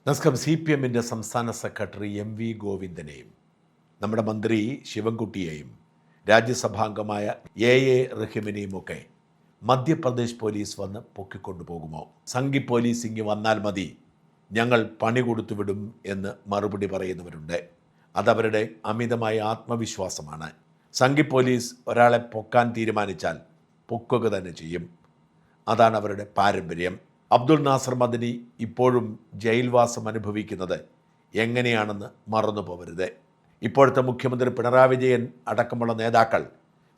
നമസ്കാരം. CPM സംസ്ഥാന secretary MV ഗോവിന്ദനെയും നമ്മുടെ മന്ത്രി ശിവൻകുട്ടിയെയും രാജ്യസഭാംഗമായ AA റഹീമിനെയുമൊക്കെ മധ്യപ്രദേശ് പോലീസ് വന്ന് പൊക്കിക്കൊണ്ടുപോകുമോ? സംഘി പോലീസ് ഇങ്ങ് വന്നാൽ മതി, ഞങ്ങൾ പണി കൊടുത്തുവിടും എന്ന് മറുപടി പറയുന്നവരുണ്ട്. അതവരുടെ അമിതമായ ആത്മവിശ്വാസമാണ്. സംഘി പോലീസ് ഒരാളെ പൊക്കാൻ തീരുമാനിച്ചാൽ പൊക്കുക തന്നെ ചെയ്യും. അതാണ് അവരുടെ പാരമ്പര്യം. അബ്ദുൾ നാസർ മദനി ഇപ്പോഴും ജയിൽവാസം അനുഭവിക്കുന്നത് എങ്ങനെയാണെന്ന് മറന്നു പോകരുത്. ഇപ്പോഴത്തെ മുഖ്യമന്ത്രി പിണറായി വിജയൻ അടക്കമുള്ള നേതാക്കൾ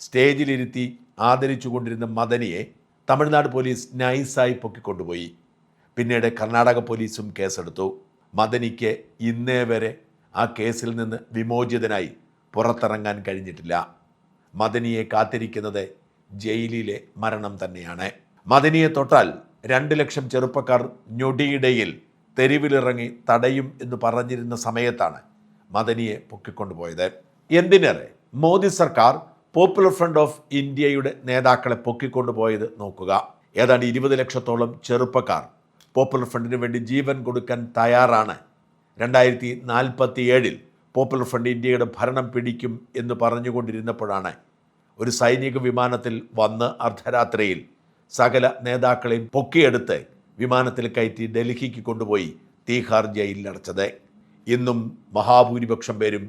സ്റ്റേജിലിരുത്തി ആദരിച്ചു കൊണ്ടിരുന്ന മദനിയെ തമിഴ്നാട് പോലീസ് നൈസായി പൊക്കിക്കൊണ്ടുപോയി. പിന്നീട് കർണാടക പോലീസും കേസെടുത്തു. മദനിക്ക് ഇന്നേ വരെ ആ കേസിൽ നിന്ന് വിമോചിതനായി പുറത്തിറങ്ങാൻ കഴിഞ്ഞിട്ടില്ല. മദനിയെ കാത്തിരിക്കുന്നത് ജയിലിലെ മരണം തന്നെയാണ്. മദനിയെ തൊട്ടാൽ 2 ലക്ഷം ചെറുപ്പക്കാർ ഞൊടിയിടയിൽ തെരുവിലിറങ്ങി തടയും എന്ന് പറഞ്ഞിരുന്ന സമയത്താണ് മദനിയെ പൊക്കിക്കൊണ്ടുപോയത്. എന്തിനേറെ മോദി സർക്കാർ പോപ്പുലർ ഫ്രണ്ട് ഓഫ് ഇന്ത്യയുടെ നേതാക്കളെ പൊക്കിക്കൊണ്ടുപോയത് നോക്കുക. ഏതാണ്ട് 20 ലക്ഷത്തോളം ചെറുപ്പക്കാർ പോപ്പുലർ ഫ്രണ്ടിന് വേണ്ടി ജീവൻ കൊടുക്കാൻ തയ്യാറാണ്. 2047 പോപ്പുലർ ഫ്രണ്ട് ഇന്ത്യയുടെ ഭരണം പിടിക്കും എന്ന് പറഞ്ഞുകൊണ്ടിരുന്നപ്പോഴാണ് ഒരു സൈനിക വിമാനത്തിൽ വന്ന് അർദ്ധരാത്രിയിൽ സകല നേതാക്കളെയും പൊക്കിയെടുത്ത് വിമാനത്തിൽ കയറ്റി ഡൽഹിക്ക് കൊണ്ടുപോയി തീഹാർ ജയിലിലടച്ചത്. ഇന്നും മഹാഭൂരിപക്ഷം പേരും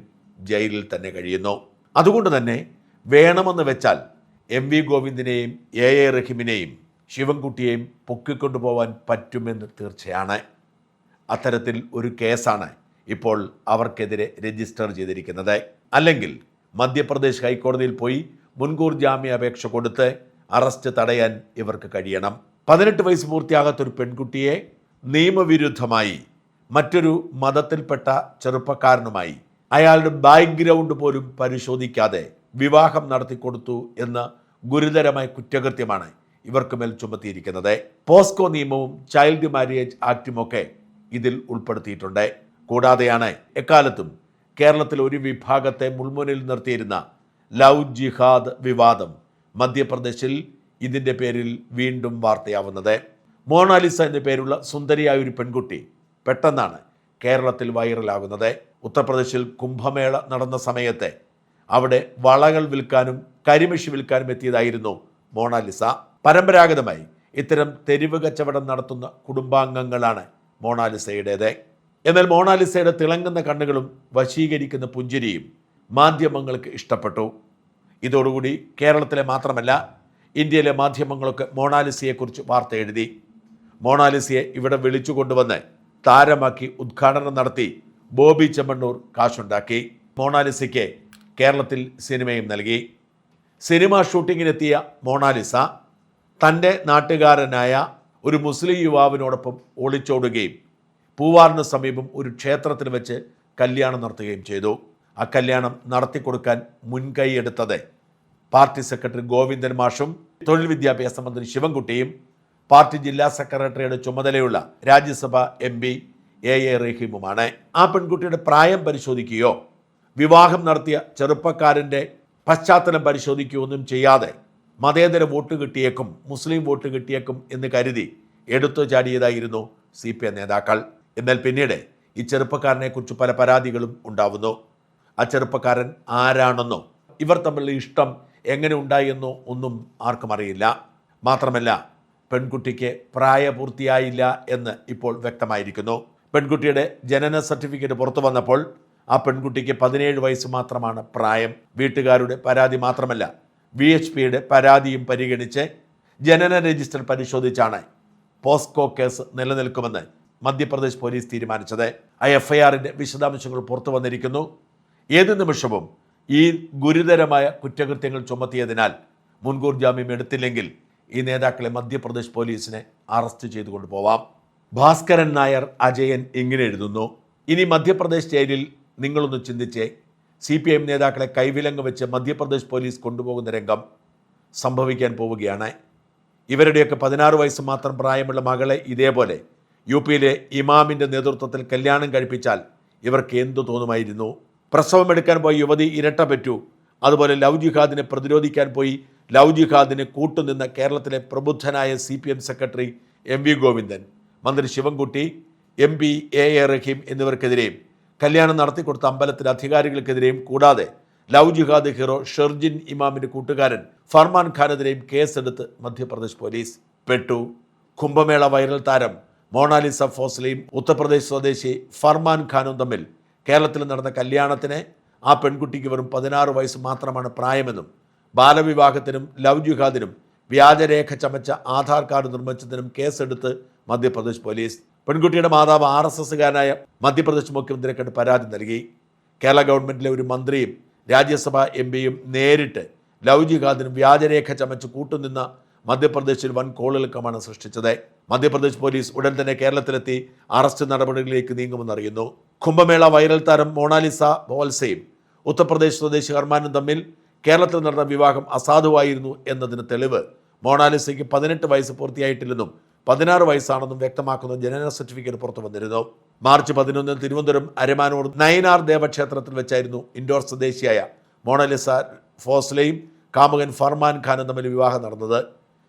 ജയിലിൽ തന്നെ കഴിയുന്നു. അതുകൊണ്ട് തന്നെ വേണമെന്ന് വെച്ചാൽ MV ഗോവിന്ദനെയും AA റഹീമിനെയും ശിവൻകുട്ടിയെയും പൊക്കിക്കൊണ്ടുപോകാൻ പറ്റുമെന്ന് തീർച്ചയാണ്. അത്തരത്തിൽ ഒരു കേസാണ് ഇപ്പോൾ അവർക്കെതിരെ രജിസ്റ്റർ ചെയ്തിരിക്കുന്നത്. അല്ലെങ്കിൽ മധ്യപ്രദേശ് ഹൈക്കോടതിയിൽ പോയി മുൻകൂർ ജാമ്യാപേക്ഷ കൊടുത്ത് അറസ്റ്റ് തടയാൻ ഇവർക്ക് കഴിയണം. 18 വയസ്സ് പൂർത്തിയാകാത്തൊരു പെൺകുട്ടിയെ നിയമവിരുദ്ധമായി മറ്റൊരു മതത്തിൽപ്പെട്ട ചെറുപ്പക്കാരനുമായി അയാളുടെ ബാക്ക്ഗ്രൗണ്ട് പോലും പരിശോധിക്കാതെ വിവാഹം നടത്തിക്കൊടുത്തു എന്ന ഗുരുതരമായ കുറ്റകൃത്യമാണ് ഇവർക്ക് മേൽ ചുമത്തിയിരിക്കുന്നത്. പോസ്കോ നിയമവും ചൈൽഡ് മാരേജ് ആക്റ്റുമൊക്കെ ഇതിൽ ഉൾപ്പെടുത്തിയിട്ടുണ്ട്. കൂടാതെയാണ് എക്കാലത്തും കേരളത്തിൽ ഒരു വിഭാഗത്തെ മുൾമുനിൽ നിർത്തിയിരുന്ന ലവ് ജിഹാദ് വിവാദം മധ്യപ്രദേശിൽ ഇതിൻ്റെ പേരിൽ വീണ്ടും വാർത്തയാവുന്നത്. മോണാലിസ എന്ന പേരുള്ള സുന്ദരിയായ ഒരു പെൺകുട്ടി പെട്ടെന്നാണ് കേരളത്തിൽ വൈറലാകുന്നത്. ഉത്തർപ്രദേശിൽ കുംഭമേള നടന്ന സമയത്ത് അവിടെ വളകൾ വിൽക്കാനും കരിമഷി വിൽക്കാനും എത്തിയതായിരുന്നു മോണാലിസ. പരമ്പരാഗതമായി ഇത്തരം തെരുവ് കച്ചവടം നടത്തുന്ന കുടുംബാംഗങ്ങളാണ് മോണാലിസയുടേത്. എന്നാൽ മോണാലിസയുടെ തിളങ്ങുന്ന കണ്ണുകളും വശീകരിക്കുന്ന പുഞ്ചിരിയും മാധ്യമങ്ങൾക്ക് ഇഷ്ടപ്പെട്ടു. ഇതോടുകൂടി കേരളത്തിലെ മാത്രമല്ല ഇന്ത്യയിലെ മാധ്യമങ്ങളൊക്കെ മോണാലിസയെക്കുറിച്ച് വാർത്ത എഴുതി. മോണാലിസയെ ഇവിടെ വിളിച്ചു കൊണ്ടുവന്ന് താരമാക്കി ഉദ്ഘാടനം നടത്തി ബോബി ചെമ്മണ്ണൂർ കാശുണ്ടാക്കി. മോണാലിസയ്ക്ക് കേരളത്തിൽ സിനിമയും നൽകി. സിനിമ ഷൂട്ടിങ്ങിനെത്തിയ മോണാലിസ തൻ്റെ നാട്ടുകാരനായ ഒരു മുസ്ലിം യുവാവിനോടൊപ്പം ഒളിച്ചോടുകയും പൂവാറിന് സമീപം ഒരു ക്ഷേത്രത്തിൽ വെച്ച് കല്യാണം നടത്തുകയും ചെയ്തു. ആ കല്യാണം നടത്തിക്കൊടുക്കാൻ മുൻകൈ എടുത്തത് പാർട്ടി സെക്രട്ടറി ഗോവിന്ദൻ മാഷും തൊഴിൽ വിദ്യാഭ്യാസ മന്ത്രി ശിവൻകുട്ടിയും പാർട്ടി ജില്ലാ സെക്രട്ടറിയുടെ ചുമതലയുള്ള രാജ്യസഭ MP AA റഹീമുമാണ്. ആ പെൺകുട്ടിയുടെ പ്രായം പരിശോധിക്കുകയോ വിവാഹം നടത്തിയ ചെറുപ്പക്കാരൻ്റെ പശ്ചാത്തലം പരിശോധിക്കുകയോ ഒന്നും ചെയ്യാതെ മതേതര വോട്ട് കിട്ടിയേക്കും, മുസ്ലിം വോട്ട് കിട്ടിയേക്കും എന്ന് കരുതി എടുത്തു ചാടിയതായിരുന്നു CPM നേതാക്കൾ. എന്നാൽ പിന്നീട് ഈ ചെറുപ്പക്കാരനെക്കുറിച്ച് പല പരാതികളും ഉണ്ടാവുന്നു. ആ ചെറുപ്പക്കാരൻ ആരാണെന്നോ ഇവർ തമ്മിലുള്ള ഇഷ്ടം എങ്ങനെ ഉണ്ടായെന്നോ ഒന്നും ആർക്കും അറിയില്ല. മാത്രമല്ല പെൺകുട്ടിക്ക് പ്രായപൂർത്തിയായില്ല എന്ന് ഇപ്പോൾ വ്യക്തമായിരിക്കുന്നു. പെൺകുട്ടിയുടെ ജനന സർട്ടിഫിക്കറ്റ് പുറത്തു വന്നപ്പോൾ ആ പെൺകുട്ടിക്ക് 17 വയസ്സ് മാത്രമാണ് പ്രായം. വീട്ടുകാരുടെ പരാതി മാത്രമല്ല VHPയുടെ പരാതിയും പരിഗണിച്ച് ജനന register പരിശോധിച്ചാണ് POCSO case നിലനിൽക്കുമെന്ന് Madhya Pradesh police തീരുമാനിച്ചത്. ആ FIRന്റെ വിശദാംശങ്ങൾ പുറത്തു വന്നിരിക്കുന്നു. ഏത് നിമിഷവും ഈ ഗുരുതരമായ കുറ്റകൃത്യങ്ങൾ ചുമത്തിയതിനാൽ മുൻകൂർ ജാമ്യം എടുത്തില്ലെങ്കിൽ ഈ നേതാക്കളെ മധ്യപ്രദേശ് പോലീസിനെ അറസ്റ്റ് ചെയ്തുകൊണ്ട് പോവാം. ഭാസ്കരൻ നായർ അജയൻ ഇങ്ങനെ എഴുതുന്നു: ഇനി മധ്യപ്രദേശ് ജയിലിൽ നിങ്ങളൊന്ന് ചിന്തിച്ചേ. CPM നേതാക്കളെ കൈവിലങ്ങ് വെച്ച് മധ്യപ്രദേശ് പോലീസ് കൊണ്ടുപോകുന്ന രംഗം സംഭവിക്കാൻ പോവുകയാണ്. ഇവരുടെയൊക്കെ 16 വയസ്സ് മാത്രം പ്രായമുള്ള മകളെ ഇതേപോലെ UPയിലെ ഇമാമിൻ്റെ നേതൃത്വത്തിൽ കല്യാണം കഴിപ്പിച്ചാൽ ഇവർക്ക് എന്തു തോന്നുമായിരുന്നു? പ്രസവമെടുക്കാൻ പോയി യുവതി ഇരട്ട പെറ്റു. അതുപോലെ ലവ് ജിഹാദിനെ പ്രതിരോധിക്കാൻ പോയി ലവ് ജിഹാദിന് കൂട്ടുനിന്ന കേരളത്തിലെ പ്രബുദ്ധനായ CPM സെക്രട്ടറി MV ഗോവിന്ദൻ, മന്ത്രി ശിവൻകുട്ടി, MP A റഹീം എന്നിവർക്കെതിരെയും കല്യാണം നടത്തിക്കൊടുത്ത അമ്പലത്തിലെ അധികാരികൾക്കെതിരെയും കൂടാതെ ലവ് ജിഹാദ് ഹീറോ ഷെർജിൻ ഇമാമിൻ്റെ കൂട്ടുകാരൻ ഫർമാൻ ഖാനെതിരെയും കേസെടുത്ത് മധ്യപ്രദേശ് പോലീസ് പെട്ടു. കുംഭമേള വൈറൽ താരം മോണാലിസ ഫോസ്ലയും ഉത്തർപ്രദേശ് സ്വദേശി ഫർമാൻ ഖാനും തമ്മിൽ കേരളത്തിൽ നടന്ന കല്യാണത്തിന് ആ പെൺകുട്ടിക്ക് വെറും 16 വയസ്സ് മാത്രമാണ് പ്രായമെന്നും ബാലവിവാഹത്തിനും ലവ് ജിഹാദിനും വ്യാജരേഖ ചമച്ച ആധാർ കാർഡ് നിർമ്മിച്ചതിനും കേസെടുത്ത് മധ്യപ്രദേശ് പോലീസ്. പെൺകുട്ടിയുടെ മാതാവ് RSSകാരനായ മധ്യപ്രദേശ് മുഖ്യമന്ത്രിയെ കണ്ട് പരാതി നൽകി. കേരള ഗവൺമെൻറ്റിലെ ഒരു മന്ത്രിയും രാജ്യസഭാ MP നേരിട്ട് ലവ് ജിഹാദിനും വ്യാജരേഖ ചമച്ച് കൂട്ടുനിന്ന മധ്യപ്രദേശിൽ വൻ കോളിളക്കമാണ് സൃഷ്ടിച്ചത്. മധ്യപ്രദേശ് പോലീസ് ഉടൻ തന്നെ കേരളത്തിലെത്തി അറസ്റ്റ് നടപടികളിലേക്ക് നീങ്ങുമെന്നറിയുന്നു. കുംഭമേള വൈറൽ താരം മോണാലിസ ഫോസ്ലയും ഉത്തർപ്രദേശ് സ്വദേശി ഹർമാനും തമ്മിൽ കേരളത്തിൽ നടന്ന വിവാഹം അസാധുവായിരുന്നു എന്നതിന് തെളിവ് മോണാലിസയ്ക്ക് 18 വയസ്സ് പൂർത്തിയായിട്ടില്ലെന്നും 16 വയസ്സാണെന്നും വ്യക്തമാക്കുന്ന ജനന സർട്ടിഫിക്കറ്റ് പുറത്തു വന്നിരുന്നു. മാർച്ച് 11 തിരുവനന്തപുരം അരമാനൂർ നയനാർ ദേവക്ഷേത്രത്തിൽ വെച്ചായിരുന്നു ഇൻഡോർ സ്വദേശിയായ മോണാലിസ ഫോസ്ലയും കാമുകൻ ഫർമാൻ ഖാനും തമ്മിൽ വിവാഹം നടന്നത്.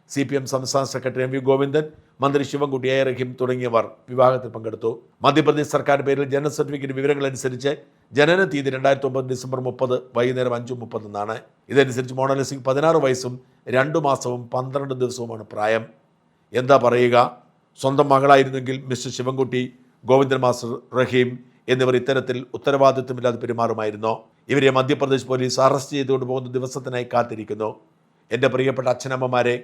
CPM സംസ്ഥാന സെക്രട്ടറി MV ഗോവിന്ദൻ, മന്ത്രി ശിവൻകുട്ടി A റഹീം തുടങ്ങിയവർ വിവാഹത്തിൽ പങ്കെടുത്തു. മധ്യപ്രദേശ് സർക്കാർ പേരിൽ ജനന സർട്ടിഫിക്കറ്റ് വിവരങ്ങളനുസരിച്ച് ജനന തീയതി 2009 ഡിസംബർ 30 വൈകുന്നേരം 5:30 ഇതനുസരിച്ച് മോണാലിസയ്ക്ക് 16 വയസ്സും 2 മാസവും 12 ദിവസവുമാണ് പ്രായം. എന്താ പറയുക, സ്വന്തം മകളായിരുന്നെങ്കിൽ മിസ്റ്റർ ശിവൻകുട്ടി, ഗോവിന്ദൻ മാസ്റ്റർ, റഹീം എന്നിവർ ഇത്തരത്തിൽ ഉത്തരവാദിത്വമില്ലാതെ പെരുമാറുമായിരുന്നോ? ഇവരെ മധ്യപ്രദേശ് പോലീസ് അറസ്റ്റ് ചെയ്തുകൊണ്ട് പോകുന്ന ദിവസത്തിനായി കാത്തിരിക്കുന്നു. എൻ്റെ പ്രിയപ്പെട്ട അച്ഛനമ്മമാരെ,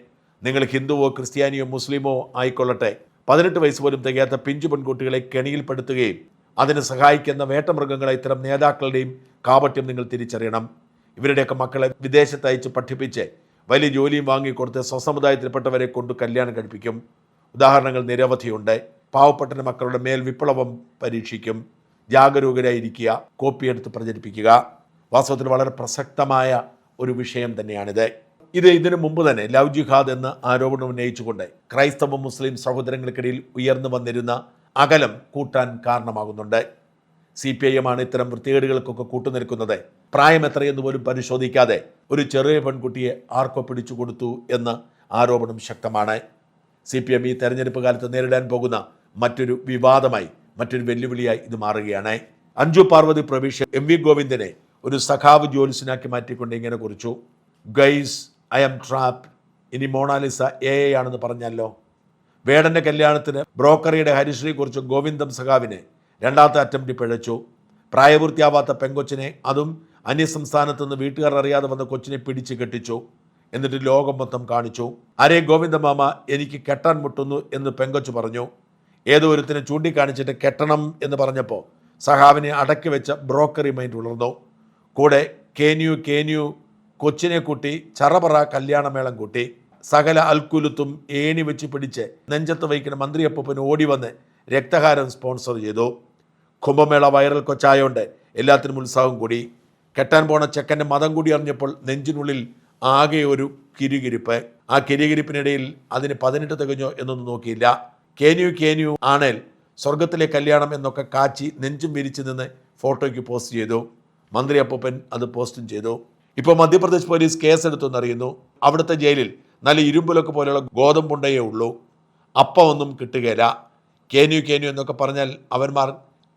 നിങ്ങൾ ഹിന്ദുവോ ക്രിസ്ത്യാനിയോ മുസ്ലിമോ ആയിക്കൊള്ളട്ടെ, 18 വയസ്സ് പോലും തികയാത്ത പിഞ്ചു പെൺകുട്ടികളെ കെണിയിൽപ്പെടുത്തുകയും അതിന് സഹായിക്കുന്ന വേട്ടമൃഗങ്ങളെ ഇത്തരം നേതാക്കളുടെയും കാപട്യം നിങ്ങൾ തിരിച്ചറിയണം. ഇവരുടെയൊക്കെ മക്കളെ വിദേശത്ത് അയച്ച് പഠിപ്പിച്ച് വലിയ ജോലിയും വാങ്ങിക്കൊടുത്ത് സ്വസമുദായത്തിൽപ്പെട്ടവരെ കൊണ്ട് കല്യാണം കഴിപ്പിക്കും. ഉദാഹരണങ്ങൾ നിരവധിയുണ്ട്. പാവപ്പെട്ട മക്കളുടെ മേൽ വിപ്ലവം പരീക്ഷിക്കും. ജാഗരൂകരായിരിക്കുക, കോപ്പിയെടുത്ത് പ്രചരിപ്പിക്കുക. വാസ്തവത്തിൽ വളരെ പ്രസക്തമായ ഒരു വിഷയം തന്നെയാണിത്. ഇതിനു മുമ്പ് തന്നെ ലവ് ജിഹാദ് എന്ന ആരോപണം ഉന്നയിച്ചുകൊണ്ട് ക്രൈസ്തവ മുസ്ലിം സഹോദരങ്ങൾക്കിടയിൽ ഉയർന്നു വന്നിരുന്ന അകലം കൂട്ടാൻ കാരണമാകുന്നുണ്ട്. CPIM ആണ് ഇത്തരം വൃത്തികേടുകൾക്കൊക്കെ കൂട്ടുനിൽക്കുന്നത്. പ്രായം എത്രയെന്ന് പോലും പരിശോധിക്കാതെ ഒരു ചെറിയ പെൺകുട്ടിയെ ആർക്കോ പിടിച്ചു കൊടുത്തു എന്ന ആരോപണം ശക്തമാണ്. CPM ഈ തെരഞ്ഞെടുപ്പ് കാലത്ത് നേരിടാൻ പോകുന്ന മറ്റൊരു വിവാദമായി, മറ്റൊരു വെല്ലുവിളിയായി ഇത് മാറുകയാണ്. അഞ്ജു പാർവതി പ്രവീഷ് MV ഗോവിന്ദനെ ഒരു സഖാവ് ജോലിസിനാക്കി മാറ്റിക്കൊണ്ട് ഇങ്ങനെ കുറിച്ചു: ഗൈസ്, ഐ ആം ട്രാപ്ഡ്. ഇനി മോണാലിസ AI ആണെന്ന് പറഞ്ഞല്ലോ. വേടൻ്റെ കല്യാണത്തിന് ബ്രോക്കറിയുടെ ഹരിശ്രീ കുറിച്ച് ഗോവിന്ദം സഖാവിനെ രണ്ടാമത്തെ അറ്റംപ്റ്റ് പിഴച്ചു. പ്രായപൂർത്തിയാവാത്ത പെങ്കൊച്ചിനെ, അതും അന്യസംസ്ഥാനത്ത് നിന്ന് വീട്ടുകാർ അറിയാതെ വന്ന കൊച്ചിനെ പിടിച്ച് കെട്ടിച്ചു. എന്നിട്ട് ലോകം മൊത്തം കാണിച്ചു. അരേ ഗോവിന്ദ മാമ, എനിക്ക് കെട്ടാൻ മുട്ടുന്നു എന്ന് പെങ്കൊച്ച് പറഞ്ഞു. ഏതോ ഒരുത്തിനെ ചൂണ്ടിക്കാണിച്ചിട്ട് കെട്ടണം എന്ന് പറഞ്ഞപ്പോൾ സഖാവിനെ അടക്കി വെച്ച ബ്രോക്കറി മൈൻഡ് ഉണർന്നു. കൂടെ കേന്യു കൊച്ചിനെ കൂട്ടി ചറപറ കല്യാണമേളം കൂട്ടി. സകല അൽക്കുലുത്തും ഏണി വെച്ച് പിടിച്ച് നെഞ്ചത്ത് വയ്ക്കുന്ന മന്ത്രിയപ്പൂപ്പന് ഓടി വന്ന് രക്തഹാരം സ്പോൺസർ ചെയ്തു. കുംഭമേള വൈറൽ കൊച്ചായോണ്ട് എല്ലാത്തിനും ഉത്സാഹം കൂടി. കെട്ടാൻ പോണ ചെക്കൻ്റെ മതം കൂടി അറിഞ്ഞപ്പോൾ നെഞ്ചിനുള്ളിൽ ആകെ ഒരു കിരുകിരിപ്പ്. ആ കിരുകിരിപ്പിനിടയിൽ അതിന് 18 തികഞ്ഞോ എന്നൊന്നും നോക്കിയില്ല. കേന്യു ആണേൽ സ്വർഗത്തിലെ കല്യാണം എന്നൊക്കെ കാച്ചി നെഞ്ചും വിരിച്ച് നിന്ന് ഫോട്ടോയ്ക്ക് പോസ്റ്റ് ചെയ്തു. മന്ത്രി അപ്പൂപ്പൻ അത് പോസ്റ്റും ചെയ്തു. ഇപ്പോൾ മധ്യപ്രദേശ് പോലീസ് കേസെടുത്തെന്നറിയുന്നു. അവിടുത്തെ ജയിലിൽ നല്ല ഇരുമ്പുലൊക്കെ പോലെയുള്ള ഗോതമ്പുണ്ടയേ ഉള്ളൂ. അപ്പമൊന്നും കിട്ടുകയില്ല. കേന്യു എന്നൊക്കെ പറഞ്ഞാൽ അവന്മാർ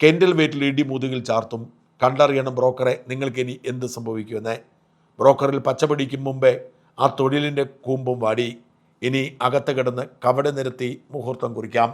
കെൻഡൽ വെയിറ്റിൽ ഇടി മുതുകിൽ ചാർത്തും. കണ്ടറിയണം ബ്രോക്കറെ, നിങ്ങൾക്കിനി എന്ത് സംഭവിക്കുമെന്ന്. ബ്രോക്കറിൽ പച്ച പിടിക്കും മുമ്പേ ആ തൊഴിലിൻ്റെ കൂമ്പും വാടി. ഇനി അകത്ത് കിടന്ന് കവട നിരത്തി മുഹൂർത്തം കുറിക്കാം.